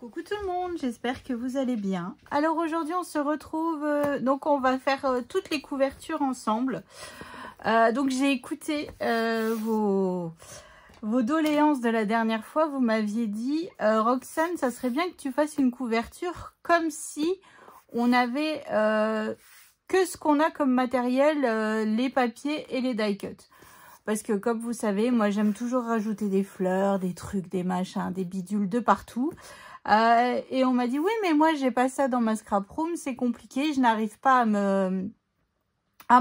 Coucou tout le monde, j'espère que vous allez bien. Alors aujourd'hui on se retrouve, donc on va faire toutes les couvertures ensemble. Donc j'ai écouté vos doléances de la dernière fois. Vous m'aviez dit, Roxane, ça serait bien que tu fasses une couverture comme si on avait que ce qu'on a comme matériel, les papiers et les die cut. Parce que comme vous savez, moi j'aime toujours rajouter des fleurs, des trucs, des machins, des bidules de partout. Et on m'a dit oui mais moi j'ai pas ça dans ma scrap room, c'est compliqué, je n'arrive pas à me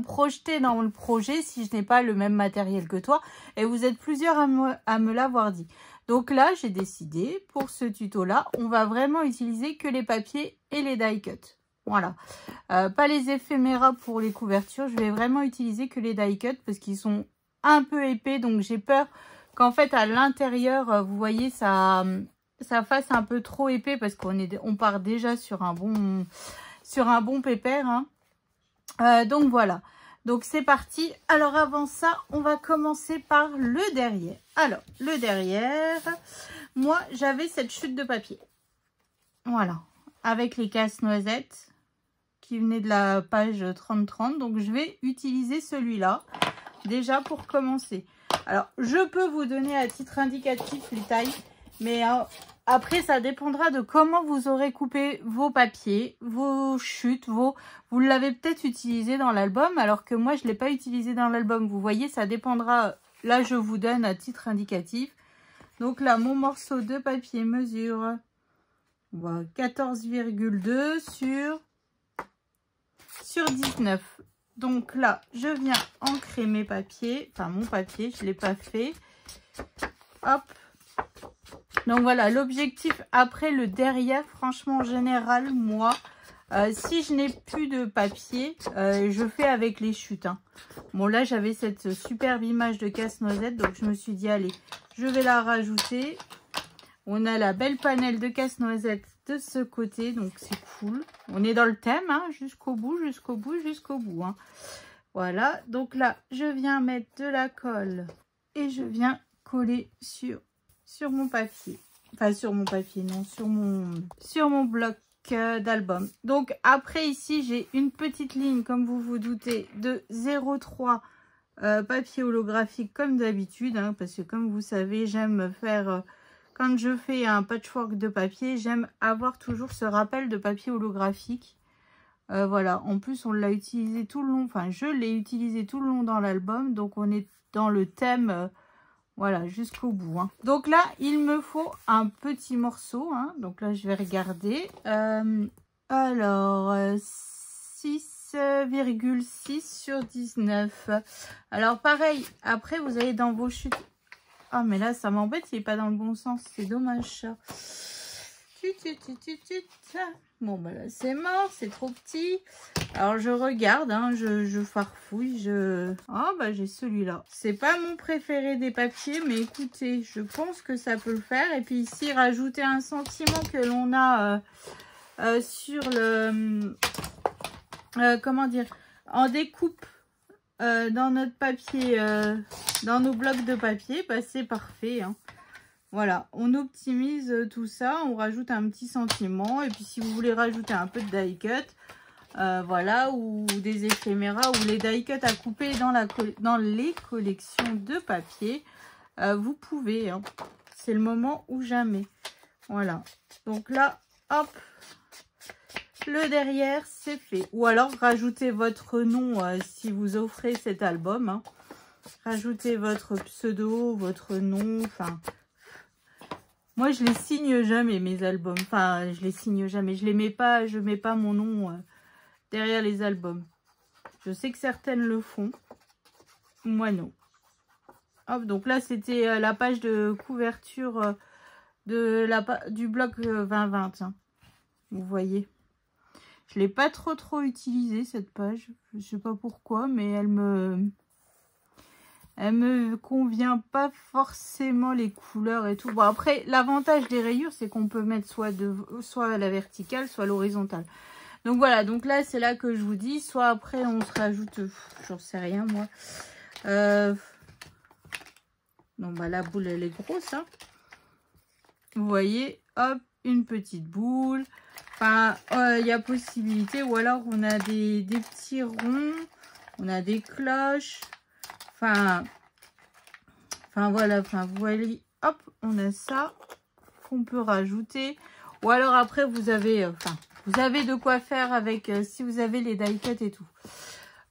projeter dans le projet si je n'ai pas le même matériel que toi. Et vous êtes plusieurs à me l'avoir dit. Donc là j'ai décidé pour ce tuto là, on va vraiment utiliser que les papiers et les die cut. Voilà, pas les éphéméras pour les couvertures, je vais vraiment utiliser que les die cut parce qu'ils sont un peu épais, donc j'ai peur qu'en fait à l'intérieur vous voyez ça fasse un peu trop épais parce qu'on part déjà sur un bon pépère, hein. Donc voilà, donc c'est parti. Alors avant ça on va commencer par le derrière. Alors le derrière, moi j'avais cette chute de papier, voilà, avec les casse-noisettes qui venaient de la page 30-30, donc je vais utiliser celui-là déjà pour commencer. Alors je peux vous donner à titre indicatif les tailles, mais après ça dépendra de comment vous aurez coupé vos papiers, vos chutes, vous l'avez peut-être utilisé dans l'album alors que moi je ne l'ai pas utilisé dans l'album. Vous voyez, ça dépendra. Là je vous donne à titre indicatif. Donc là mon morceau de papier mesure 14,2 sur 19. Donc là, je viens ancrer mes papiers, enfin mon papier, je ne l'ai pas fait. Hop. Donc voilà, l'objectif après le derrière, franchement en général, moi, si je n'ai plus de papier, je fais avec les chutes. Hein. Bon là, j'avais cette superbe image de casse-noisette, donc je me suis dit, allez, je vais la rajouter. On a la belle panelle de casse-noisette de ce côté, donc c'est cool. On est dans le thème, hein, jusqu'au bout, jusqu'au bout, jusqu'au bout. Hein. Voilà, donc là, je viens mettre de la colle et je viens coller sur mon papier. Enfin, sur mon papier, non, sur mon bloc d'album. Donc après, ici, j'ai une petite ligne, comme vous vous doutez, de 0,3 papier holographique comme d'habitude, hein, parce que comme vous savez, j'aime faire... quand je fais un patchwork de papier, j'aime avoir toujours ce rappel de papier holographique. Voilà, en plus on l'a utilisé tout le long, enfin je l'ai utilisé tout le long dans l'album, donc on est dans le thème, voilà, jusqu'au bout. Hein. Donc là, il me faut un petit morceau, hein. Donc là je vais regarder. Alors, 6,6 sur 19. Alors pareil, après vous allez dans vos chutes. Ah, mais là, ça m'embête, il n'est pas dans le bon sens. C'est dommage, ça. Bon, bah là, c'est mort, c'est trop petit. Alors, je regarde, hein, je farfouille. Ah, bah, j'ai celui-là. C'est pas mon préféré des papiers, mais écoutez, je pense que ça peut le faire. Et puis ici, rajouter un sentiment que l'on a sur le... comment dire, en découpe. Dans notre papier, dans nos blocs de papier, bah, c'est parfait. Hein. Voilà, on optimise tout ça, on rajoute un petit sentiment. Et puis si vous voulez rajouter un peu de die cut, voilà, ou des éphéméras, ou les die cut à couper dans les collections de papier, vous pouvez. Hein. C'est le moment ou jamais. Voilà, donc là, hop. Le derrière, c'est fait. Ou alors, rajoutez votre nom si vous offrez cet album. Hein. Rajoutez votre pseudo, votre nom. Enfin, moi, je les signe jamais, mes albums. Enfin, je les signe jamais. Je les mets pas, je mets pas mon nom derrière les albums. Je sais que certaines le font. Moi, non. Hop, donc là, c'était la page de couverture du bloc 2020. Hein. Vous voyez. Je ne l'ai pas trop utilisée cette page. Je ne sais pas pourquoi, mais elle me convient pas forcément les couleurs et tout. Bon après, l'avantage des rayures, c'est qu'on peut mettre soit à la verticale, soit à l'horizontale. Donc voilà, donc là c'est là que je vous dis. Soit après on se rajoute, j'en sais rien moi. Non bah la boule elle est grosse. Hein. Vous voyez, hop, une petite boule. Enfin, il y a possibilité. Ou alors, on a des petits ronds. On a des cloches. Enfin voilà. Enfin, vous voyez, hop, on a ça qu'on peut rajouter. Ou alors, après, vous avez de quoi faire avec, si vous avez les die cut et tout.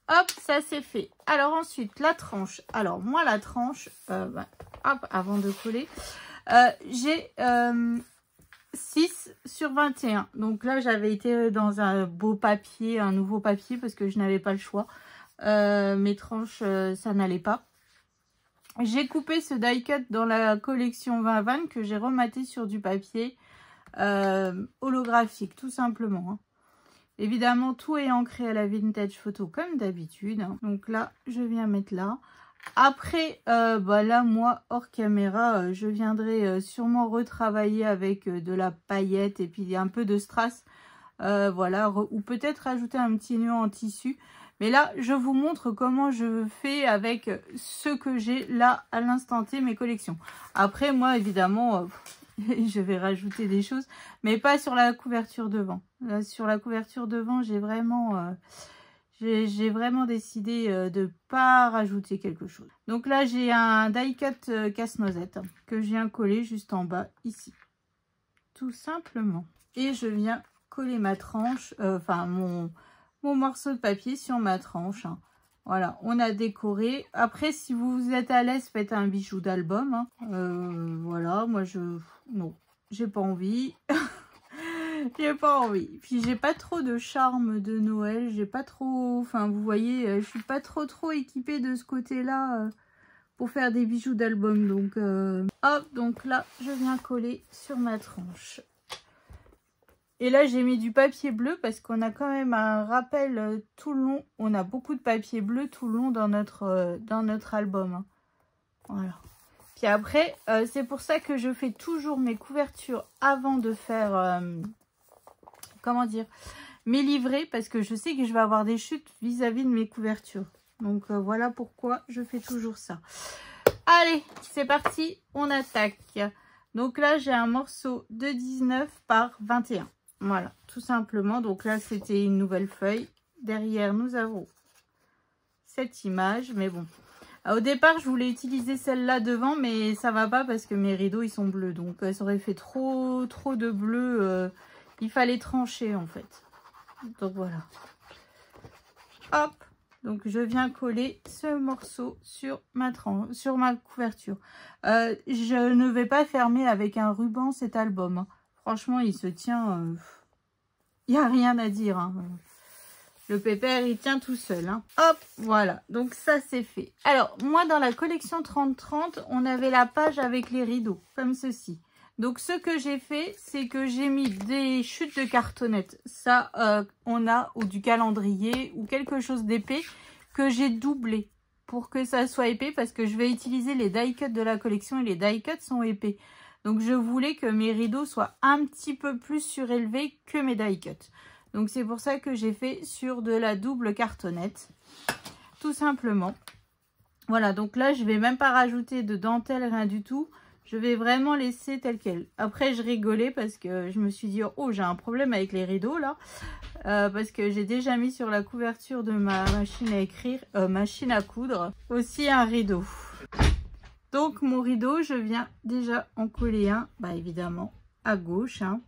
Hop, ça c'est fait. Alors ensuite, la tranche. Alors moi, la tranche, hop, avant de coller, j'ai 6 sur 21. Donc là, j'avais été dans un beau papier, un nouveau papier, parce que je n'avais pas le choix. Mes tranches, ça n'allait pas. J'ai coupé ce die cut dans la collection 2020 que j'ai rematé sur du papier holographique, tout simplement. Hein. Évidemment, tout est ancré à la vintage photo comme d'habitude. Hein. Donc là, je viens mettre là. Après, là, moi, hors caméra, je viendrai sûrement retravailler avec de la paillette et puis un peu de strass. Voilà, ou peut-être rajouter un petit nœud en tissu. Mais là, je vous montre comment je fais avec ce que j'ai là à l'instant T, mes collections. Après, moi, évidemment... je vais rajouter des choses, mais pas sur la couverture devant. Là, sur la couverture devant, j'ai vraiment décidé de pas rajouter quelque chose. Donc là, j'ai un die cut casse-noisette que je viens coller juste en bas ici, tout simplement. Et je viens coller ma tranche, mon morceau de papier sur ma tranche. Hein. Voilà, on a décoré. Après, si vous êtes à l'aise, faites un bijou d'album. Hein. Voilà, moi, non, j'ai pas envie. J'ai pas envie. Puis, j'ai pas trop de charme de Noël. J'ai pas trop... Enfin, vous voyez, je suis pas trop équipée de ce côté-là pour faire des bijoux d'album. Donc, hop, donc là, je viens coller sur ma tranche. Et là, j'ai mis du papier bleu parce qu'on a quand même un rappel tout le long. On a beaucoup de papier bleu tout le long dans notre album. Hein. Voilà. Puis après, c'est pour ça que je fais toujours mes couvertures avant de faire, mes livrets. Parce que je sais que je vais avoir des chutes vis-à-vis de mes couvertures. Donc, voilà pourquoi je fais toujours ça. Allez, c'est parti, on attaque. Donc là, j'ai un morceau de 19 par 21. Voilà, tout simplement. Donc là, c'était une nouvelle feuille. Derrière, nous avons cette image. Mais bon, au départ, je voulais utiliser celle-là devant, mais ça va pas parce que mes rideaux, ils sont bleus. Donc, ça aurait fait trop de bleu. Il fallait trancher, en fait. Donc, voilà. Hop. Donc, je viens coller ce morceau sur ma couverture. Je ne vais pas fermer avec un ruban cet album. Hein. Franchement, il se tient... Il n'y a rien à dire. Hein. Le pépère, il tient tout seul. Hein. Hop, voilà. Donc, ça, c'est fait. Alors, moi, dans la collection 30-30, on avait la page avec les rideaux, comme ceci. Donc, ce que j'ai fait, c'est que j'ai mis des chutes de cartonnettes. Ça, on a, ou du calendrier, ou quelque chose d'épais, que j'ai doublé pour que ça soit épais, parce que je vais utiliser les die cut de la collection, et les die cut sont épais. Donc, je voulais que mes rideaux soient un petit peu plus surélevés que mes die cut. Donc, c'est pour ça que j'ai fait sur de la double cartonnette. Tout simplement. Voilà, donc là, je vais même pas rajouter de dentelle, rien du tout. Je vais vraiment laisser tel quel. Après, je rigolais parce que je me suis dit, oh, j'ai un problème avec les rideaux, là. Parce que j'ai déjà mis sur la couverture de ma machine à écrire, machine à coudre, aussi un rideau. Donc, mon rideau, je viens déjà en coller un, évidemment, à gauche. Hein.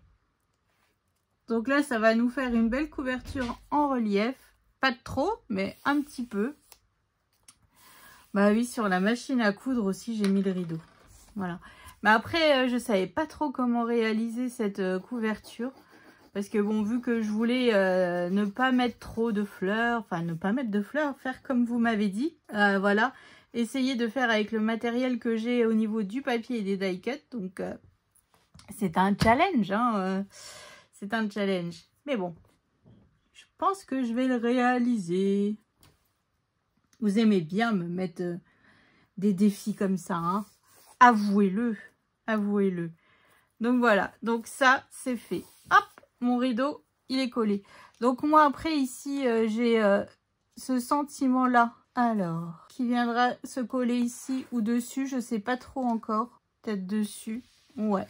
Donc là, ça va nous faire une belle couverture en relief. Pas de trop, mais un petit peu. Bah oui, sur la machine à coudre aussi, j'ai mis le rideau. Voilà. Mais après, je savais pas trop comment réaliser cette couverture. Parce que bon, vu que je voulais ne pas mettre trop de fleurs, enfin ne pas mettre de fleurs, faire comme vous m'avez dit. Voilà. Essayer de faire avec le matériel que j'ai au niveau du papier et des die cut. Donc, c'est un challenge. Hein, c'est un challenge. Mais bon, je pense que je vais le réaliser. Vous aimez bien me mettre des défis comme ça. Hein. Avouez-le. Avouez-le. Donc, voilà. Donc, ça, c'est fait. Hop, mon rideau, il est collé. Donc, moi, après, ici, j'ai ce sentiment-là. Alors, qui viendra se coller ici ou dessus, je sais pas trop encore. Peut-être dessus. Ouais.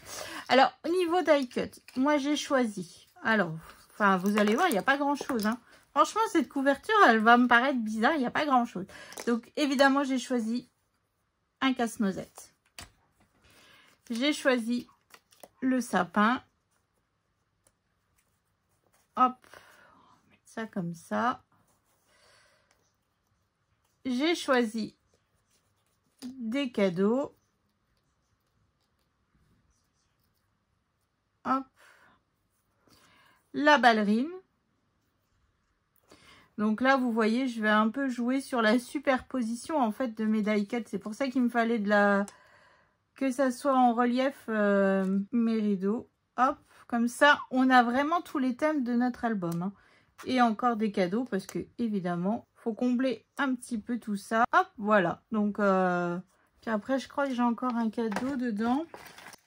Alors, au niveau die cut, moi j'ai choisi. Alors, enfin, vous allez voir, il n'y a pas grand-chose. Hein. Franchement, cette couverture, elle va me paraître bizarre. Il n'y a pas grand-chose. Donc, évidemment, j'ai choisi un casse-noisette. J'ai choisi le sapin. Hop. On va mettre ça comme ça. J'ai choisi des cadeaux. Hop. La ballerine. Donc là, vous voyez, je vais un peu jouer sur la superposition en fait de mes die cut. C'est pour ça qu'il me fallait de la... que ça soit en relief mes rideaux. Hop, comme ça, on a vraiment tous les thèmes de notre album. Hein. Et encore des cadeaux parce que, évidemment, faut combler un petit peu tout ça. Hop, voilà. Donc, puis après, je crois que j'ai encore un cadeau dedans.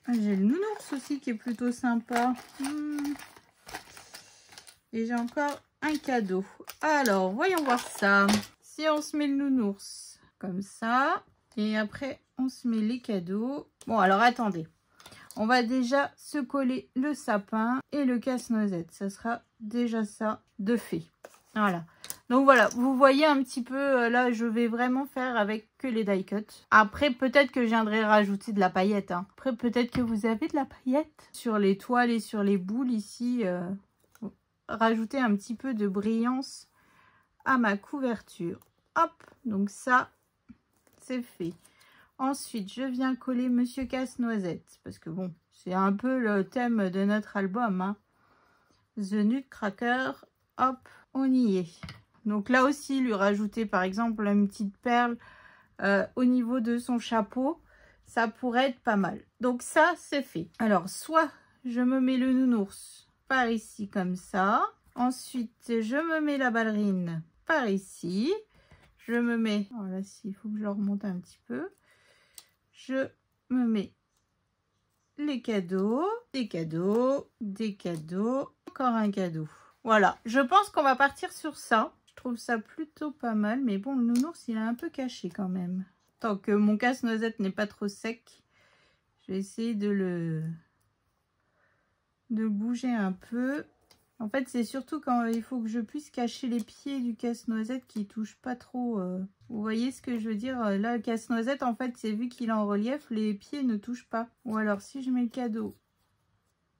J'ai le nounours aussi qui est plutôt sympa. Et j'ai encore un cadeau. Alors, voyons voir ça. Si on se met le nounours comme ça. Et après, on se met les cadeaux. Bon, alors attendez. On va déjà se coller le sapin et le casse-noisette. Ça sera déjà ça de fait. Voilà. Donc voilà, vous voyez un petit peu, là je vais vraiment faire avec que les die cut. Après peut-être que je viendrai rajouter de la paillette. Hein. Après peut-être que vous avez de la paillette sur les toiles et sur les boules ici. Rajouter un petit peu de brillance à ma couverture. Hop, donc ça c'est fait. Ensuite je viens coller Monsieur Casse-Noisette. Parce que bon, c'est un peu le thème de notre album. Hein. The Nutcracker, hop, on y est. Donc là aussi, lui rajouter par exemple une petite perle au niveau de son chapeau, ça pourrait être pas mal. Donc ça, c'est fait. Alors, soit je me mets le nounours par ici comme ça. Ensuite, je me mets la ballerine par ici. Je me mets... Oh là, il faut que je le remonte un petit peu. Je me mets les cadeaux, des cadeaux, des cadeaux, encore un cadeau. Voilà, je pense qu'on va partir sur ça. Je trouve ça plutôt pas mal, mais bon, le nounours, il est un peu caché quand même. Tant que mon casse-noisette n'est pas trop sec, je vais essayer de bouger un peu. En fait, c'est surtout quand il faut que je puisse cacher les pieds du casse-noisette qui touche pas trop. Vous voyez ce que je veux dire? Là, le casse-noisette, en fait, c'est vu qu'il est en relief, les pieds ne touchent pas. Ou alors, si je mets le cadeau,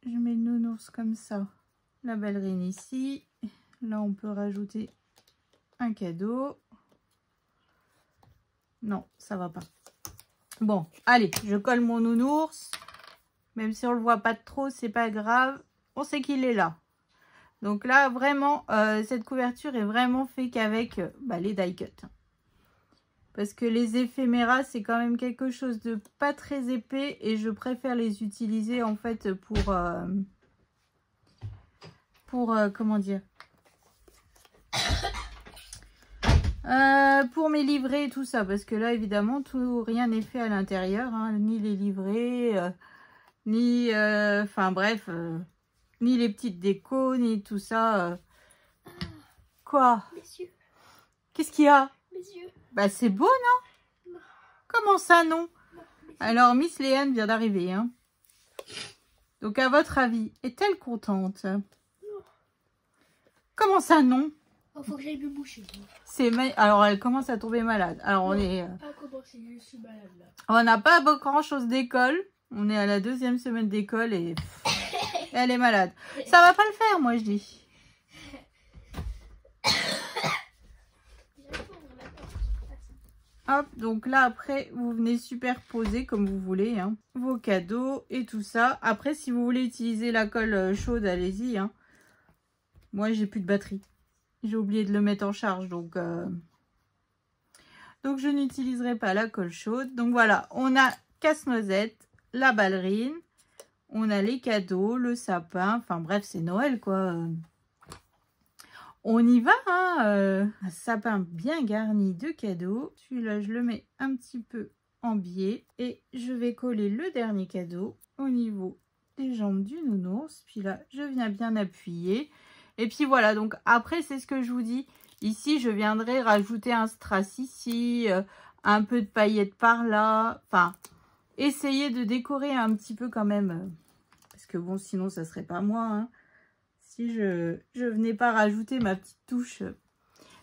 je mets le nounours comme ça. La ballerine ici. Là, on peut rajouter un cadeau. Non, ça va pas. Bon, allez, je colle mon nounours. Même si on le voit pas trop, c'est pas grave. On sait qu'il est là. Donc là, vraiment, cette couverture est vraiment faite qu'avec les die cut. Parce que les éphéméras, c'est quand même quelque chose de pas très épais. Et je préfère les utiliser en fait comment dire, pour mes livrets et tout ça. Parce que là, évidemment, rien n'est fait à l'intérieur. Hein, ni les livrets, ni... Enfin bref... ni les petites décos, ni tout ça. Quoi? Mes yeux. Qu'est-ce qu'il y a? Mes yeux. Bah c'est beau, non? Non. Comment ça, non? Non, alors, Miss Léane vient d'arriver. Hein. Donc, à votre avis, est-elle contente? Non. Comment ça, non? Il faut que j'aille me boucher. Alors, elle commence à tomber malade. Alors, non, on est... pas commencer, je suis malade là. On n'a pas grand-chose d'école. On est à la 2e semaine d'école et... elle est malade. Ça va pas le faire, moi, je dis. Hop, donc là, après, vous venez superposer comme vous voulez, hein, vos cadeaux et tout ça. Après, si vous voulez utiliser la colle chaude, allez-y. Hein. Moi, j'ai plus de batterie. J'ai oublié de le mettre en charge, donc je n'utiliserai pas la colle chaude. Donc voilà, on a casse-noisette, la ballerine, on a les cadeaux, le sapin. Enfin bref, c'est Noël, quoi. On y va, hein, un sapin bien garni de cadeaux. Celui-là, je le mets un petit peu en biais. Et je vais coller le dernier cadeau au niveau des jambes du nounours. Puis là, je viens bien appuyer. Et puis voilà, donc après, c'est ce que je vous dis. Ici, je viendrai rajouter un strass ici, un peu de paillettes par là. Enfin, essayer de décorer un petit peu quand même. Parce que bon, sinon, ça serait pas moi. Hein, si je venais pas rajouter ma petite touche.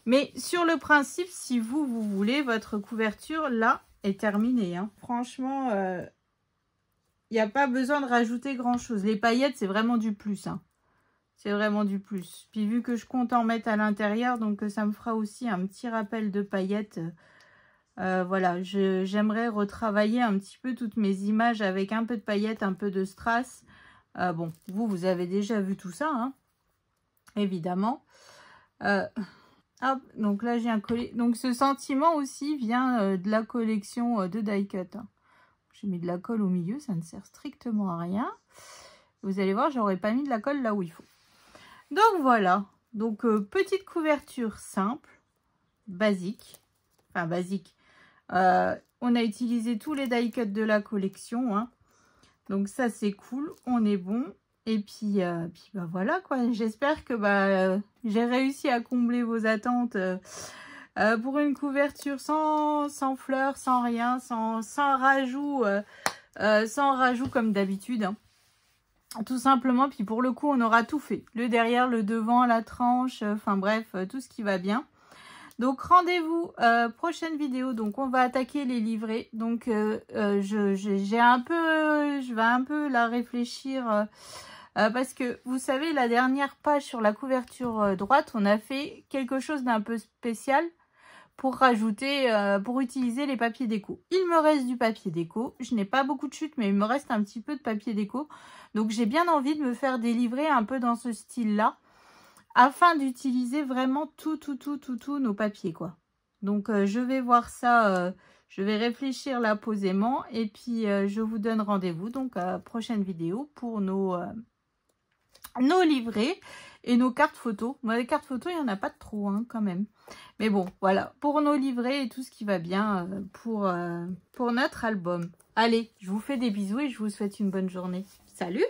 Mais sur le principe, si vous voulez, votre couverture, là, est terminée. Hein. Franchement, il n'y a pas besoin de rajouter grand-chose. Les paillettes, c'est vraiment du plus. Hein. C'est vraiment du plus. Puis vu que je compte en mettre à l'intérieur, donc ça me fera aussi un petit rappel de paillettes. Voilà, j'aimerais retravailler un petit peu toutes mes images avec un peu de paillettes, un peu de strass. Bon, vous avez déjà vu tout ça, hein, évidemment. Hop, donc là, j'ai un collier. Donc ce sentiment aussi vient de la collection de Die Cut. Hein. J'ai mis de la colle au milieu, ça ne sert strictement à rien. Vous allez voir, j'aurais pas mis de la colle là où il faut. Donc voilà, donc petite couverture simple, basique, enfin basique. On a utilisé tous les die cuts de la collection, hein. Donc ça c'est cool, on est bon. Et puis bah voilà quoi, j'espère que j'ai réussi à combler vos attentes pour une couverture sans fleurs, sans rien, sans rajout comme d'habitude. Hein. Tout simplement, puis pour le coup, on aura tout fait. Le derrière, le devant, la tranche, enfin bref, tout ce qui va bien. Donc, rendez-vous, prochaine vidéo. Donc, on va attaquer les livrets. Donc, je vais un peu la réfléchir parce que, vous savez, la dernière page sur la couverture droite, on a fait quelque chose d'un peu spécial pour rajouter, pour utiliser les papiers déco. Il me reste du papier déco. Je n'ai pas beaucoup de chutes, mais il me reste un petit peu de papier déco. Donc, j'ai bien envie de me faire des livrets un peu dans ce style-là, afin d'utiliser vraiment tous nos papiers, quoi. Donc, je vais voir ça, je vais réfléchir là posément, et puis je vous donne rendez-vous, donc, prochaine vidéo pour nos livrets et nos cartes photos. Moi, les cartes photos, il n'y en a pas trop, hein, quand même. Mais bon, voilà, pour nos livrets et tout ce qui va bien pour notre album. Allez, je vous fais des bisous et je vous souhaite une bonne journée. Salut!